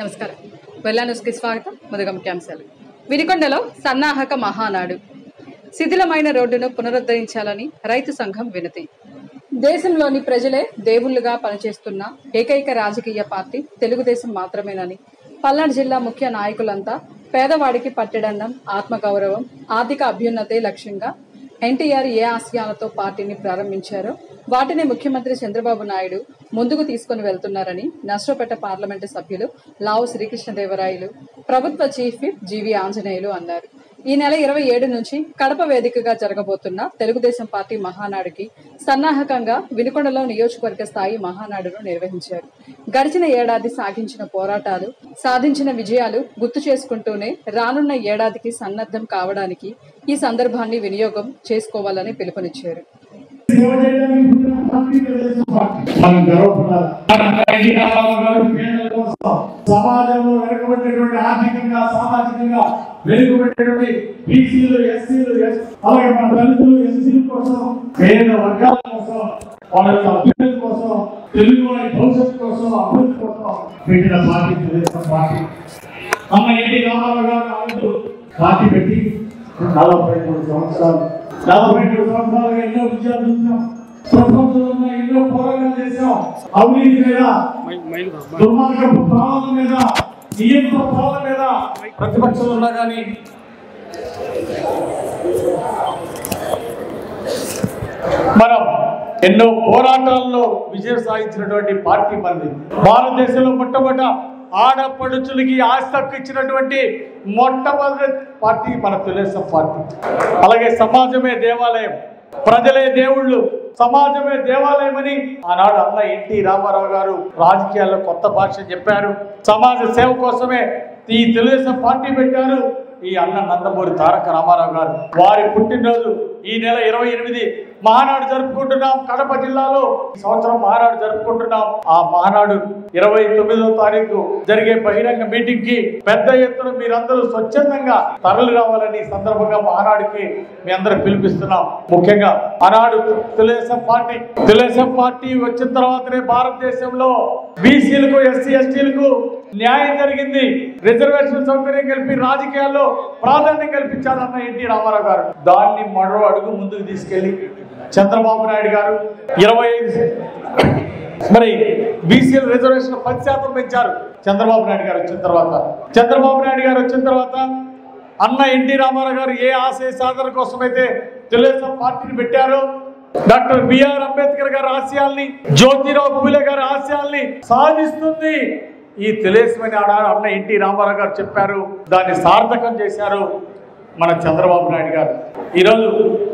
నమస్కారం. వెల్లా న్యూస్కి స్వాగతం. ముందుగా ముఖ్యాంశాలు. వినుకొండలో సన్నాహక మహానాడు. శిథిలమైన రోడ్డును పునరుద్ధరించాలని రైతు సంఘం వినతి. దేశంలోని ప్రజలే దేవుళ్లుగా పనిచేస్తున్న ఏకైక రాజకీయ పార్టీ తెలుగుదేశం మాత్రమేనని, పల్నాడు జిల్లా ముఖ్య నాయకులంతా పేదవాడికి పట్టెడన్నం, ఆత్మగౌరవం, ఆర్థిక అభ్యున్నతే లక్ష్యంగా ఎన్టీఆర్ ఏ ఆశయాలతో పార్టీని ప్రారంభించారో వాటిని ముఖ్యమంత్రి చంద్రబాబు నాయుడు ముందుకు తీసుకుని వెళ్తున్నారని నర్సరావుపేట పార్లమెంటు సభ్యులు లావు శ్రీకృష్ణదేవరాయలు, ప్రభుత్వ చీఫ్ విప్ జీవి ఆంజనేయులు అన్నారు. ఈ నెల 27 నుంచి కడప వేదికగా జరగబోతున్న తెలుగుదేశం పార్టీ మహానాడుకి సన్నాహకంగా వినుకొండలో నియోజకవర్గ స్థాయి మహానాడును నిర్వహించారు. గడిచిన ఏడాది సాగించిన పోరాటాలు, సాధించిన విజయాలు గుర్తు చేసుకుంటూనే రానున్న ఏడాదికి సన్నద్ధం కావడానికి ఈ సందర్భాన్ని వినియోగం చేసుకోవాలని పిలుపునిచ్చారు. సమాజంలో వెనుకబడినటువంటి ఆర్థికంగా సామాజికంగా వెనుకబడినటువంటి బీసీలు, ఎస్సీలు, అలాగే మన దళితులు, ఎస్సీల కోసం, పేద వర్గాల కోసం, వాళ్ళ యొక్క అభివృద్ధి కోసం, తెలుగు వారి భవిష్యత్తు కోసం, అభివృద్ధి కోసం పెట్టిన పార్టీ తెలుగుదేశం పార్టీ. అమ్మ ఎన్టీ రామారావు గారు పార్టీ పెట్టి 43 సంవత్సరాలు ఎన్నో విజయాలు చూసాం. ప్రపంచంలో ఎన్నో పోరాటాలు చేశాం. అవినీతి మీద, దుర్మార్గపు పాలన మీద, నియంత్రణ పాలన మీద ప్రతిపక్షంలో ఉన్నా కానీ మనం ఎన్నో పోరాటాల్లో విజయం సాధించినటువంటి పార్టీ మనది. భారతదేశంలో మొట్టమొదట ఆడపడుచులకి ఆస్తి ఇచ్చినటువంటి మొట్టమొదటి పార్టీ మన తెలుగుదేశం పార్టీ. అలాగే సమాజమే దేవాలయం, ప్రజలే దేవుళ్ళు, సమాజమే దేవాలయం అని ఆనాడు అన్న ఎన్టీ రామారావు గారు రాజకీయాల్లో కొత్త భాష చెప్పారు. సమాజ సేవ కోసమే ఈ తెలుగుదేశం పార్టీ పెట్టారు ఈ అన్న నందమూరి తారక రామారావు గారు. వారి పుట్టినరోజు ఈ నెల 28 మహానాడు జరుపుకుంటున్నాం. కడప జిల్లాలో ఈ సంవత్సరం మహానాడు జరుపుకుంటున్నాం. ఆ మహానాడు 29వ తారీఖు జరిగే బహిరంగ మీటింగ్ కి పెద్ద ఎత్తున మీరందరూ స్వచ్ఛందంగా తరలి రావాలని సందర్భంగా మహానాడుకి మీ అందరూ పిలిపిస్తున్నాం. ముఖ్యంగా ఆనాడు తెలుగుదేశం పార్టీ వచ్చిన తర్వాతనే భారతదేశంలో బీసీలకు, ఎస్సీ ఎస్టీలకు న్యాయం జరిగింది. రిజర్వేషన్ సౌకర్యం కలిపి రాజకీయాల్లో ప్రాధాన్యం కల్పించారన్న ఎన్టీ రామారావు గారు. దాన్ని మరో అడుగు ముందుకు తీసుకెళ్లి చంద్రబాబు నాయుడు గారు 25 మరి బీసీల రిజర్వేషన్ 10% పెంచారు. చంద్రబాబు నాయుడు గారు వచ్చిన తర్వాత అన్న ఎన్టీ రామారావు గారు ఏ ఆశయ సాధన కోసమైతే తెలుగుదేశం పార్టీని పెట్టారో, డాక్టర్ బిఆర్ అంబేద్కర్ గారి ఆశయాల్ని, జ్యోతిరావు పూలే గారి ఆశయాల్ని సాధిస్తుంది ఈ తెలుగుదేశమని అన్న ఎన్టీ రామారావు గారు చెప్పారు. దాన్ని సార్థకం చేశారు మన చంద్రబాబు నాయుడు గారు. ఈరోజు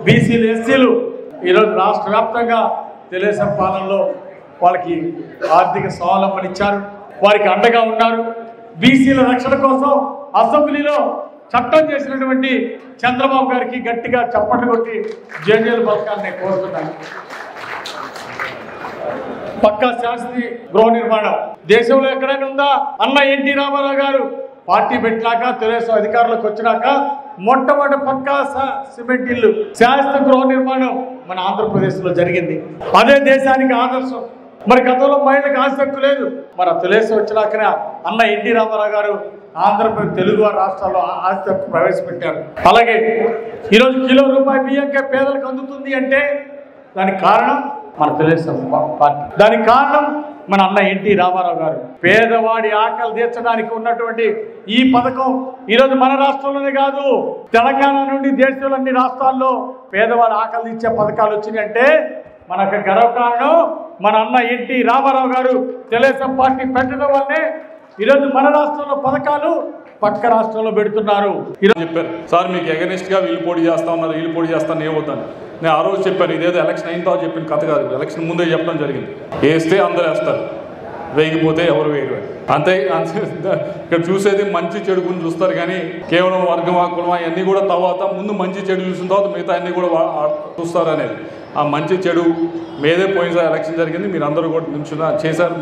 బీసీలు, ఎస్సీలు ఈరోజు రాష్ట్ర వ్యాప్తంగా తెలుగుదేశం పాలనలో వాళ్ళకి ఆర్థిక స్వావలంబన ఇచ్చారు, వారికి అండగా ఉన్నారు. బీసీల రక్షణ కోసం అసెంబ్లీలో చట్టం చేసినటువంటి చంద్రబాబు గారికి గట్టిగా చప్పట్లు కొట్టి జేజేలు పథకాన్ని కోరుతున్నాను. పక్కా శాస్త్రి గృహ నిర్మాణం దేశంలో ఎక్కడైనా ఉందా? అన్న ఎన్టీ రామారావు గారు పార్టీ పెట్టినాక, తెలుగుదేశం అధికారంలోకి వచ్చినాక మొట్టమొదటి పక్కా సిమెంట్ ఇల్లు, శాస్త్ర గృహ నిర్మాణం మన ఆంధ్రప్రదేశ్లో జరిగింది. అదే దేశానికి ఆదర్శం. మరి గతంలో మహిళలకు ఆస్తి హక్కు లేదు. మన తెలుగుదేశం వచ్చినాకనే అన్న ఎన్టీ రామారావు గారు ఆంధ్రప్రదేశ్, తెలుగు రాష్ట్రాల్లో ఆస్తి హక్కు ప్రవేశపెట్టారు. అలాగే ఈరోజు కిలో రూపాయి బియ్యంకే పేదలకు అందుతుంది అంటే దానికి కారణం మన తెలుగుదేశం పార్టీ. దానికి కారణం మన అన్న ఎన్టీ రామారావు గారు. పేదవాడి ఆకలి తీర్చడానికి ఉన్నటువంటి ఈ పథకం ఈరోజు మన రాష్ట్రంలోనే కాదు, తెలంగాణ నుండి దేశంలో అన్ని రాష్ట్రాల్లో పేదవాడి ఆకలి తీర్చే పథకాలు వచ్చినాయి అంటే మనకు గర్వకారణం మన అన్న ఎన్టీ రామారావు గారు తెలుగుదేశం పార్టీ పెట్టడం వల్లే ఈరోజు మన రాష్ట్రంలో పథకాలు పక్క రాష్ట్రంలో పెడుతున్నారు. ఈరోజు చెప్పారు సార్ మీకు ఎగనిస్ట్గా వీళ్ళు పోటీ చేస్తా ఉన్నారు, వీళ్ళు పోటీ చేస్తాను ఏమవుతాను. నేను ఆ రోజు చెప్పాను, ఇదేదో ఎలక్షన్ అయిన తర్వాత చెప్పిన కథ కాదు, ఎలక్షన్ ముందే చెప్పడం జరిగింది. వేస్తే అందరూ వేస్తారు, వేయకపోతే ఎవరు వేయరు. అంతే. ఇక్కడ చూసేది మంచి చెడు గురించి చూస్తారు కానీ కేవలం వర్గమా, కులమా ఇవన్నీ కూడా తర్వాత ముందు మంచి చెడు చూసిన తర్వాత మిగతా అన్నీ కూడా చూస్తారు అనేది. ఆ మంచి చెడు మీదే పోయినసారి ఎలక్షన్ జరిగింది, మీరందరూ కూడా నిల్చున్నా చేశారు.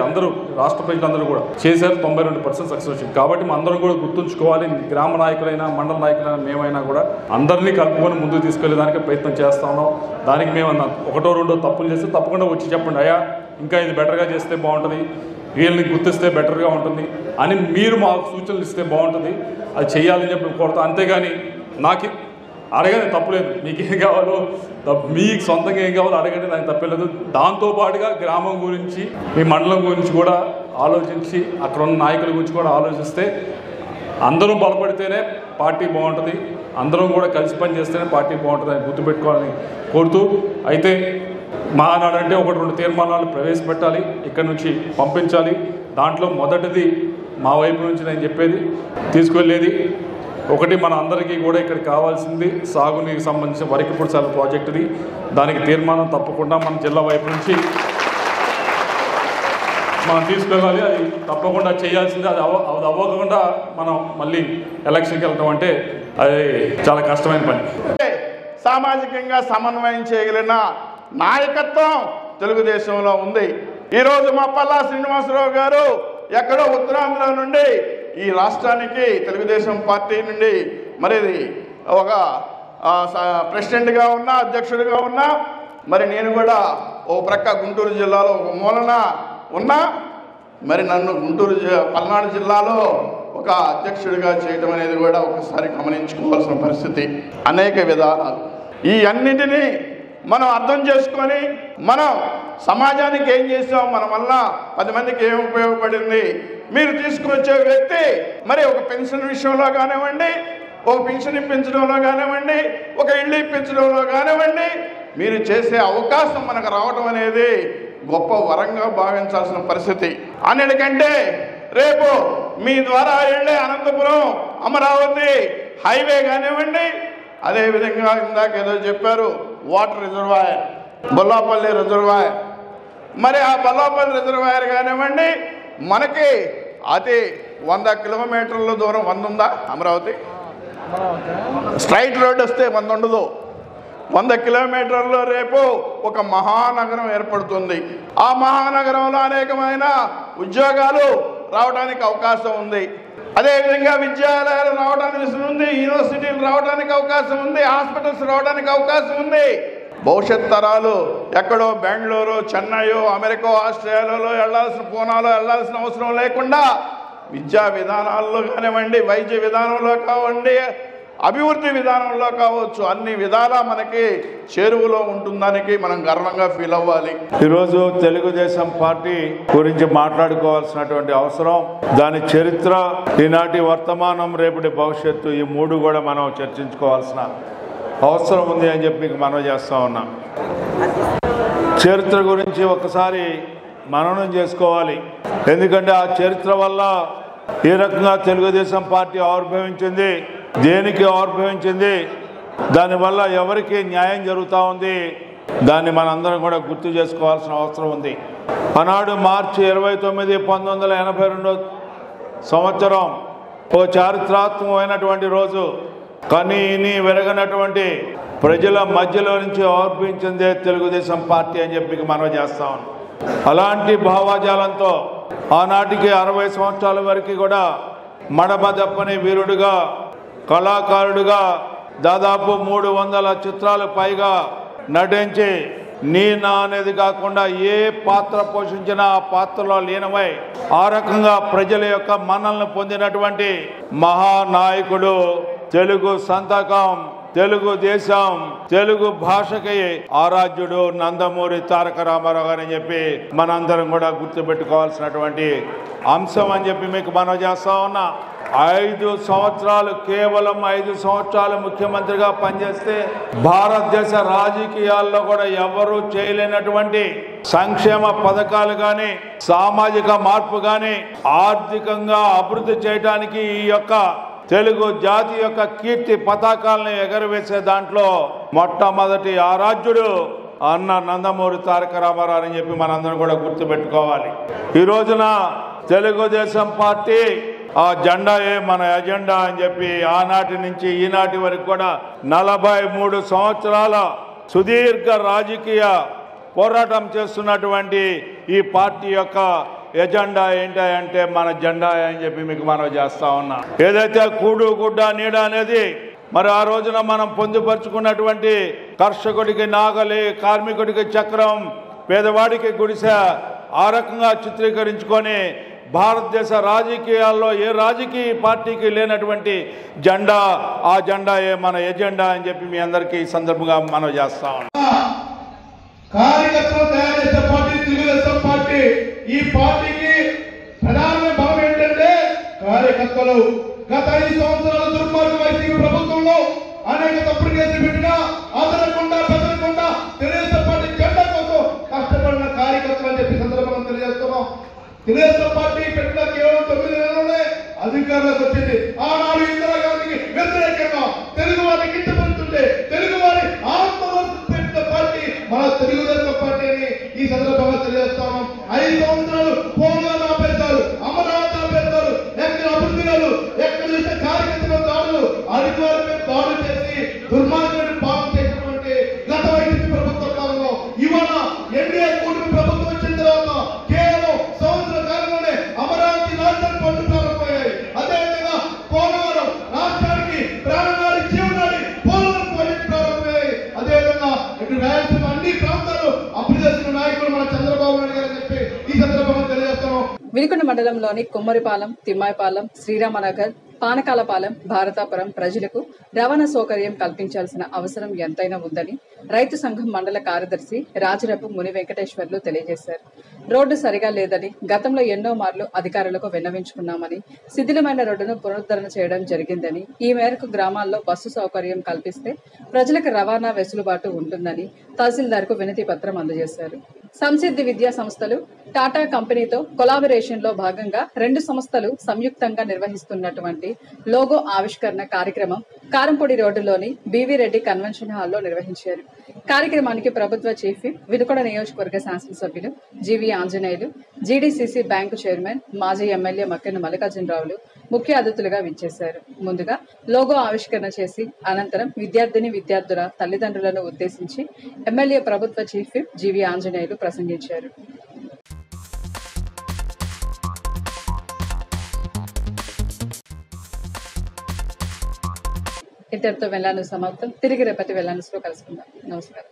అందరూ రాష్ట్ర ప్రజలందరూ కూడా చేశారు. 92% సక్సెస్ వచ్చింది. కాబట్టి మనం అందరం కూడా గుర్తుంచుకోవాలి. గ్రామ నాయకులైనా, మండల నాయకులైనా, మేమైనా కూడా అందరినీ కలుపుకొని ముందుకు తీసుకెళ్ళేదానికి ప్రయత్నం చేస్తా ఉన్నాం. దానికి మేము ఒకటో రెండో తప్పులు చేస్తే తప్పకుండా వచ్చి చెప్పండి, అయ్యా ఇంకా ఇది బెటర్గా చేస్తే బాగుంటుంది, వీళ్ళని గుర్తిస్తే బెటర్గా ఉంటుంది అని మీరు మాకు సూచనలు ఇస్తే బాగుంటుంది. అది చేయాలని చెప్పి కోరుతాం. అంతేగాని నాకు అడగండి, తప్పులేదు. మీకు ఏం కావాలో మీకు సొంతంగా ఏం కావాలో అడగండి, దానికి తప్పలేదు. దాంతోపాటుగా గ్రామం గురించి మీ మండలం గురించి కూడా ఆలోచించి అక్కడ ఉన్న నాయకుల గురించి కూడా ఆలోచిస్తే అందరూ బలపడితేనే పార్టీ బాగుంటుంది, అందరం కూడా కలిసి పని చేస్తేనే పార్టీ బాగుంటుంది అని గుర్తుపెట్టుకోవాలని కోరుతూ, అయితే మహానాడు అంటే 1-2 తీర్మానాలు ప్రవేశపెట్టాలి, ఇక్కడ నుంచి పంపించాలి. దాంట్లో మొదటిది మా వైపు నుంచి నేను చెప్పేది తీసుకువెళ్ళేది ఒకటి, మన అందరికీ కూడా ఇక్కడ కావాల్సింది సాగునీరికి సంబంధించిన వరికిపుడిసాల ప్రాజెక్టుది. దానికి తీర్మానం తప్పకుండా మన జిల్లా వైపు నుంచి మనం తీసుకెళ్ళాలి. అది తప్పకుండా చేయాల్సిందే. అది అవ్వకుండా మనం మళ్ళీ ఎలక్షన్కి వెళ్తాం అంటే అది చాలా కష్టమైన పని. సామాజికంగా సమన్వయం చేయగలిగిన నాయకత్వం తెలుగుదేశంలో ఉంది. ఈరోజు మా పల్లా శ్రీనివాసరావు గారు ఎక్కడో ఉత్తరాంధ్ర నుండి ఈ రాష్ట్రానికి తెలుగుదేశం పార్టీ నుండి మరి ఒక ప్రెసిడెంట్గా ఉన్నా, అధ్యక్షుడిగా ఉన్నా, మరి నేను కూడా ఓ ప్రక్క గుంటూరు జిల్లాలో ఒక మూలన ఉన్నా, మరి నన్ను పల్నాడు జిల్లాలో ఒక అధ్యక్షుడిగా చేయడం అనేది కూడా ఒకసారి గమనించుకోవాల్సిన పరిస్థితి. అనేక విధానాలు ఈ అన్నింటినీ మనం అర్థం చేసుకొని మనం సమాజానికి ఏం చేసాం, మన వల్ల 10 మందికి ఏం ఉపయోగపడింది, మీరు తీసుకువచ్చే వ్యక్తి మరి ఒక పెన్షన్ విషయంలో కానివ్వండి, ఒక పెన్షన్ ఇప్పించడంలో కానివ్వండి, ఒక ఇల్లు ఇప్పించడంలో కానివ్వండి, మీరు చేసే అవకాశం మనకు రావడం అనేది గొప్ప వరంగా భావించాల్సిన పరిస్థితి. అన్నిటికంటే రేపు మీ ద్వారా వెళ్ళే అనంతపురం అమరావతి హైవే కానివ్వండి, అదేవిధంగా ఇందాక ఏదో చెప్పారు వాటర్ రిజర్వాయర్, బొల్లాపల్లి రిజర్వాయర్, మరి ఆ బొల్లాపల్లి రిజర్వాయర్ కానివ్వండి, మనకి అది 100 కిలోమీటర్ల దూరం 100 ఉందా అమరావతి? స్ట్రైట్ రోడ్ వస్తే 100 ఉండదు. 100 కిలోమీటర్లో రేపు ఒక మహానగరం ఏర్పడుతుంది. ఆ మహానగరంలో అనేకమైన ఉద్యోగాలు రావడానికి అవకాశం ఉంది. అదేవిధంగా విద్యాలయాలు రావడానికి ఉంది, యూనివర్సిటీలు రావడానికి అవకాశం ఉంది, హాస్పిటల్స్ రావడానికి అవకాశం ఉంది. భవిష్యత్ తరాలు ఎక్కడో బెంగళూరు, చెన్నైయో, అమెరికా, ఆస్ట్రేలియాలో వెళ్ళాల్సిన, పూనాలో వెళ్ళాల్సిన అవసరం లేకుండా విద్యా విధానాల్లో కానివ్వండి, వైద్య విధానంలో కావండి, అభివృద్ధి విధానంలో కావచ్చు, అన్ని విధాలా మనకి చేరువలో ఉంటుందానికి మనం గర్వంగా ఫీల్ అవ్వాలి. ఈరోజు తెలుగుదేశం పార్టీ గురించి మాట్లాడుకోవాల్సినటువంటి అవసరం, దాని చరిత్ర, ఈనాటి వర్తమానం, రేపటి భవిష్యత్తు, ఈ 3 కూడా మనం చర్చించుకోవాల్సిన అవసరం ఉంది అని చెప్పి మనం చేస్తూ ఉన్నాం. చరిత్ర గురించి ఒకసారి మననం చేసుకోవాలి. ఎందుకంటే ఆ చరిత్ర వల్ల ఏ రకంగా తెలుగుదేశం పార్టీ ఆవిర్భవించింది, దేనికి ఆవిర్భవించింది, దానివల్ల ఎవరికి న్యాయం జరుగుతూ ఉంది, దాన్ని మనందరం కూడా గుర్తు చేసుకోవాల్సిన అవసరం ఉంది. ఆనాడు మార్చి 29, 1982 సంవత్సరం ఒక చారిత్రాత్మకమైనటువంటి రోజు. కనీని వెరగనటువంటి ప్రజల మధ్యలో నుంచి ఆవిర్భవించిందే తెలుగుదేశం పార్టీ అని చెప్పి మనం చేస్తా ఉన్నాం. అలాంటి భావాజాలంతో ఆనాటికి 60 సంవత్సరాల వరకు కూడా మడమ తప్పని వీరుడుగా, కళాకారుడుగా దాదాపు 300 చిత్రాలు పైగా నటించి నీ నా అనేది కాకుండా ఏ పాత్ర పోషించినా ఆ పాత్రలో లీనమై ఆ రకంగా ప్రజల యొక్క మన్నలను పొందినటువంటి మహానాయకుడు, తెలుగు సంతకం, తెలుగు దేశం, తెలుగు భాషకి ఆరాధ్యుడు నందమూరి తారక రామారావు గారు అని చెప్పి మనందరం కూడా గుర్తుపెట్టుకోవాల్సినటువంటి అంశం అని చెప్పి మీకు మనం చేస్తా ఉన్నా. 5 సంవత్సరాలు, కేవలం 5 సంవత్సరాలు ముఖ్యమంత్రిగా పనిచేస్తే భారతదేశ రాజకీయాల్లో కూడా ఎవరూ చేయలేనటువంటి సంక్షేమ పథకాలు కానీ, సామాజిక మార్పు కానీ, ఆర్థికంగా అభివృద్ధి చేయడానికి ఈ యొక్క తెలుగు జాతి యొక్క కీర్తి పతాకాలను ఎగరవేసే దాంట్లో మొట్టమొదటి ఆరాధ్యుడు అన్న నందమూరి తారక రామారావు అని చెప్పి మనందరం కూడా గుర్తుపెట్టుకోవాలి. ఈ రోజున తెలుగుదేశం పార్టీ ఆ జెండాయే మన ఎజెండా అని చెప్పి ఆనాటి నుంచి ఈనాటి వరకు కూడా 43 సంవత్సరాల సుదీర్ఘ రాజకీయ పోరాటం చేస్తున్నటువంటి ఈ పార్టీ యొక్క ఎజెండా ఏంటంటే మన జెండా అని చెప్పి మీకు మనం చేస్తా ఉన్నాం. ఏదైతే కూడు గుడ్డ నీడ అనేది మరి ఆ రోజున మనం పొందుపరుచుకున్నటువంటి కర్షకుడికి నాగలి, కార్మికుడికి చక్రం, పేదవాడికి గుడిసె, ఆ రకంగా చిత్రీకరించుకొని భారతదేశ రాజకీయాల్లో ఏ రాజకీయ పార్టీకి లేనటువంటి జెండా, ఆ జెండాయే మన ఎజెండా అని చెప్పి మీ అందరికీ ఈ సందర్భంగా మనం చేస్తా ఉన్నాం. కార్యకర్తలు తయారు చేసే పార్టీ తెలుగుదేశం పార్టీ. ఈ పార్టీకి ప్రధానమైన బలం ఏంటంటే కార్యకర్తలు. గత 5 సంవత్సరాల దుర్మార్గ వైసీపీ ప్రభుత్వంలో అనేక తప్పుడు కేసులు పెట్టినా అదనకుండా బెదరకుండా తెలుగుదేశం పార్టీ జెండా కోసం కష్టపడిన కార్యకర్తలు అని చెప్పి సందర్భంగా తెలియజేస్తున్నాం. తెలుగుదేశం పార్టీ పెట్టిన కేవలం 9 నెలల్లోనే అధికారంలోకి వచ్చింది. ఆనాడు ఇందిరాగాంధీకి వ్యతిరేకంగా తెలుగు వారిని కించపరుస్తుంటే తెలుగు వారి ఆత్మగౌరవం పెట్టిన పార్టీ మన తెలుగుదేశం పార్టీ అని ఈ సందర్భంగా తెలియజేస్తాము. 5 సంవత్సరాలు పోలవరం ఆపేశారు, అమరావతి ఆపేశారు, ఎక్కడ అభివృద్ధి కాదు, ఎక్కడ చూస్తే కార్యకర్తల దాడులు, అధికారులపై దాడులు చేసి దుర్మార్గమైన పాలన చేసినటువంటి గత వైసీపీ ప్రభుత్వ కాలంలో ఇవాళ ఎన్డీఏ కూటమి ప్రభుత్వం వచ్చిన తర్వాత కేవలం సంవత్సర కాలంలోనే అమరావతి రాజధాని పనులు ప్రారంభమయ్యాయి. అదేవిధంగా పోలవరం రాష్ట్రానికి ప్రాణనాడి జీవనాడి పోలవరం ప్రాజెక్టు ప్రారంభమయ్యాయి. అదేవిధంగా ఇటు రాయలసీమ అన్ని ప్రాంతాలు అభివృద్ధి చేసిన నాయకులు మన చంద్రబాబు నాయుడు గారు అని చెప్పి ఈ సందర్భంగా తెలియజేస్తున్నాం. వినుకొండ మండలంలోని కుమ్మరిపాలెం, తిమ్మాయిపాలెం, శ్రీరామనగర్, పానకాలపాలెం, భారతాపురం ప్రజలకు రవాణా సౌకర్యం కల్పించాల్సిన అవసరం ఎంతైనా ఉందని రైతు సంఘం మండల కార్యదర్శి రాజరపు ముని వెంకటేశ్వర్లు తెలియజేశారు. రోడ్డు సరిగా లేదని గతంలో ఎన్నో మార్లు అధికారులకు విన్నవించుకున్నామని, శిథిలమైన రోడ్డును పునరుద్ధరణ చేయడం జరిగిందని, ఈ మేరకు గ్రామాల్లో బస్సు సౌకర్యం కల్పిస్తే ప్రజలకు రవాణా వెసులుబాటు ఉంటుందని తహసీల్దార్కు వినతి పత్రం అందజేశారు. సంసిద్ధి విద్యా సంస్థలు టాటా కంపెనీతో కొలాబరేషన్ లో భాగంగా 2 సంస్థలు సంయుక్తంగా నిర్వహిస్తున్నటువంటి లోగో ఆవిష్కరణ కార్యక్రమం కారంపొడి రోడ్డులోని బీవీ రెడ్డి కన్వెన్షన్ హాల్లో నిర్వహించారు. కార్యక్రమానికి ప్రభుత్వ చీఫ్ విప్, వినుకొండ నియోజకవర్గ శాసనసభ్యులు GV Anjaneyulu, GDCC bank chairman, మాజీ ఎమ్మెల్యే మక్కెన మల్లికార్జునరావులు ముఖ్య అతిథులుగా విచ్చేశారు. ముందుగా లోగో ఆవిష్కరణ చేసి అనంతరం విద్యార్థుల తల్లిదండ్రులను ఉద్దేశించి ఎమ్మెల్యే ప్రభుత్వ చీఫ్ విప్ జీవీ ఆంజనేయులు ప్రసంగించారు. ఇంతటితో వెళ్ళాను సమాప్తం. తిరిగి రేపటి వెళ్ళాను కలుసుకుందాం. నమస్కారం.